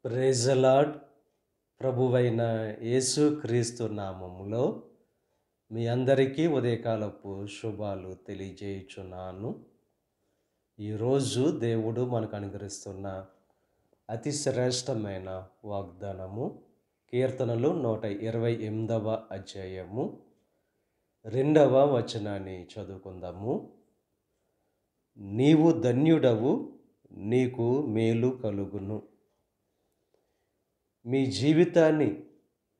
Praise the lord. ప్రభువైన యేసుక్రీస్తు నామములో మీ అందరికీ ఉదయకాలపు శుభాలు తెలియజేయుచున్నాను. ఈరోజు దేవుడు మనకు అనుగ్రహిస్తున్న అతి శ్రేష్టమైన వాగ్దానము కీర్తనలు 128వ అధ్యాయము 2వ వచనాన్ని చదువుకుందాము. నీవు ధన్యుడవు, నీకు మేలు కలుగును. మీ జీవితాన్ని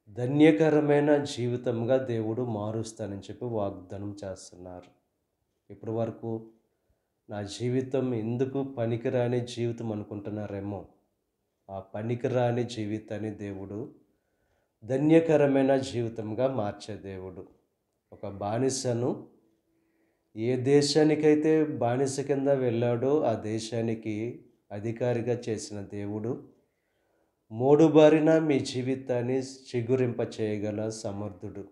ధన్యకరమైన జీవితంగా దేవుడు మారుస్తానని చెప్పి వాగ్దానం చేస్తున్నారు. ఇప్పటి వరకు నా జీవితం ఎందుకు పనికిరాని జీవితం అనుకుంటున్నారేమో, ఆ పనికిరాని జీవితాన్ని దేవుడు ధన్యకరమైన జీవితంగా మార్చే దేవుడు. ఒక బానిసను ఏ దేశానికైతే బానిస కింద వెళ్ళాడో ఆ దేశానికి అధికారిగా చేసిన దేవుడు మోడుబారిన మీ జీవితాన్ని చిగురింప చేయగల సమర్థుడు.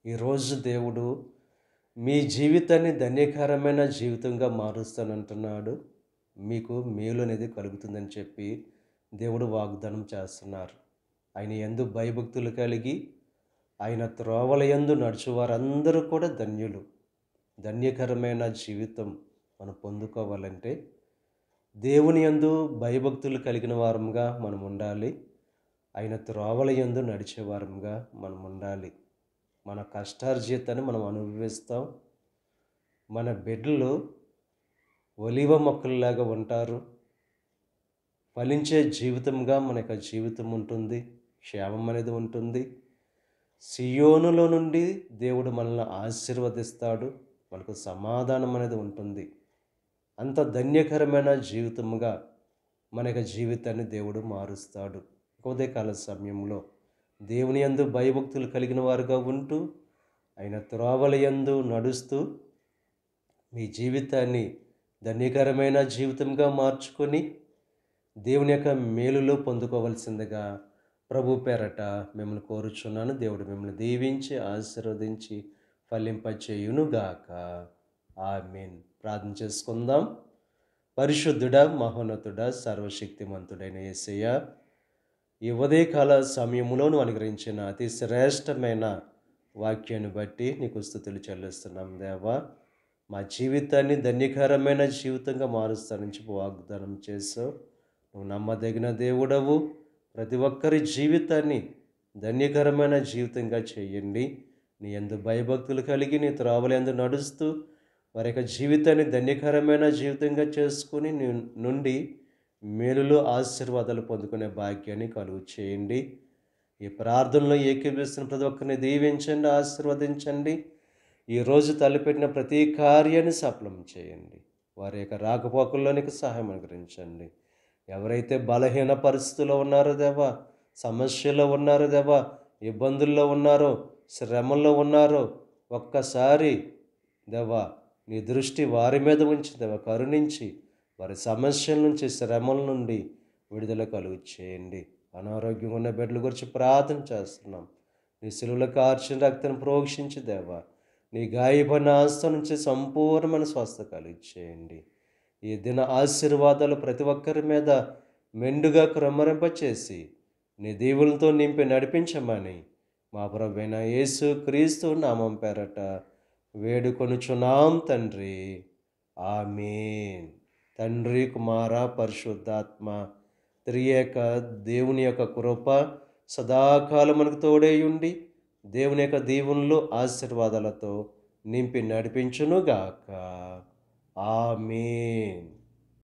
ఈరోజు దేవుడు మీ జీవితాన్ని ధన్యకరమైన జీవితంగా మారుస్తానంటున్నాడు. మీకు మేలు అనేది కలుగుతుందని చెప్పి దేవుడు వాగ్దానం చేస్తున్నారు. ఆయన యందు భయభక్తులు కలిగి ఆయన త్రోవల యందు నడుచు వారందరూ కూడా ధన్యులు. ధన్యకరమైన జీవితం మనం పొందుకోవాలంటే దేవుని యందు భయభక్తులు కలిగిన వారంగా మనం ఉండాలి. ఆయన త్రోవల యందు నడిచే వారంగా మనం ఉండాలి. మన కష్టార్జితాన్ని మనం అనుభవిస్తాం. మన బిడ్డలు ఒలీవ మొక్కల్లాగా ఉంటారు. ఫలించే జీవితంగా మన యొక్క జీవితం ఉంటుంది. క్షేమం అనేది ఉంటుంది. సియోనులో నుండి దేవుడు మనల్ని ఆశీర్వదిస్తాడు. మనకు సమాధానం అనేది ఉంటుంది. అంత ధన్యకరమైన జీవితముగా మన యొక్క జీవితాన్ని దేవుడు మారుస్తాడు. ఉదయకాల సమయంలో దేవుని యందు భయభక్తులు కలిగిన వారుగా ఉంటూ ఆయన త్రోవల యందు నడుస్తూ మీ జీవితాన్ని ధన్యకరమైన జీవితంగా మార్చుకొని దేవుని యొక్క మేలులో పొందుకోవలసిందిగా ప్రభు పేరట మిమ్మల్ని కోరుచున్నాను. దేవుడు మిమ్మల్ని దీవించి ఆశీర్వదించి ఫలింపచేయునుగాక. ఆమేన్. ప్రార్థన చేసుకుందాం. పరిశుద్ధుడా, మహోన్నతుడా, సర్వశక్తిమంతుడైన యేసయ్య, ఈ ఉదయకాల సమయంలో నువ్వు అనుగ్రహించిన అతి శ్రేష్టమైన వాక్యాన్ని బట్టి నీకు స్తుతులు చెల్లిస్తున్నాం దేవా. మా జీవితాన్ని ధన్యకరమైన జీవితంగా మారుస్తానని చెప్పి వాగ్దానం చేసావు. నువ్వు నమ్మదగిన దేవుడవు. ప్రతి ఒక్కరి జీవితాన్ని ధన్యకరమైన జీవితంగా చేయండి. నీ యందు భయభక్తులు కలిగి నీ త్రోవల యందు నడుస్తూ వారి యొక్క జీవితాన్ని ధన్యకరమైన జీవితంగా చేసుకుని నుండి మేలులో ఆశీర్వాదాలు పొందుకునే భాగ్యాన్ని కలుగు చేయండి. ఈ ప్రార్థనలో ఏకీభవిస్తున్న ప్రతి ఒక్కరిని దీవించండి, ఆశీర్వదించండి. ఈరోజు తలపెట్టిన ప్రతి కార్యాన్ని సఫలం చేయండి. వారి యొక్క రాకపోకల్లోనికి సహాయం అనుగ్రహించండి. ఎవరైతే బలహీన పరిస్థితుల్లో ఉన్నారో దేవా, సమస్యలో ఉన్నారో దేవా, ఇబ్బందుల్లో ఉన్నారో, శ్రమల్లో ఉన్నారో, ఒక్కసారి దేవా నీ దృష్టి వారి మీద ఉంచి దేవా కరుణించి వారి సమస్యల నుంచి, శ్రమల నుండి విడుదల కలుగు చేయండి. అనారోగ్యం ఉన్న బిడ్డల గురించి ప్రార్థన చేస్తున్నాం. నీ శిలువలో కార్చిన రక్తాన్ని ప్రోక్షించి దేవా నీ గాయపడిన ఆస్త నుంచి సంపూర్ణమైన స్వస్థ కలుగు చేయండి. ఈ దిన ఆశీర్వాదాలు ప్రతి ఒక్కరి మీద మెండుగా క్రమరింపచేసి నీ దీవులతో నింపి నడిపించమని మా ప్రభువైన యేసుక్రీస్తు నామం పేరట వేడుకొనుచున్నాం తండ్రి. ఆమేన్. తండ్రి, కుమార, పరిశుద్ధాత్మ త్రియేక దేవుని యొక్క కృప సదాకాలం మనకు తోడేయుండి దేవుని యొక్క దీవెనలు ఆశీర్వాదాలతో నింపి నడిపించునుగాక. ఆమేన్.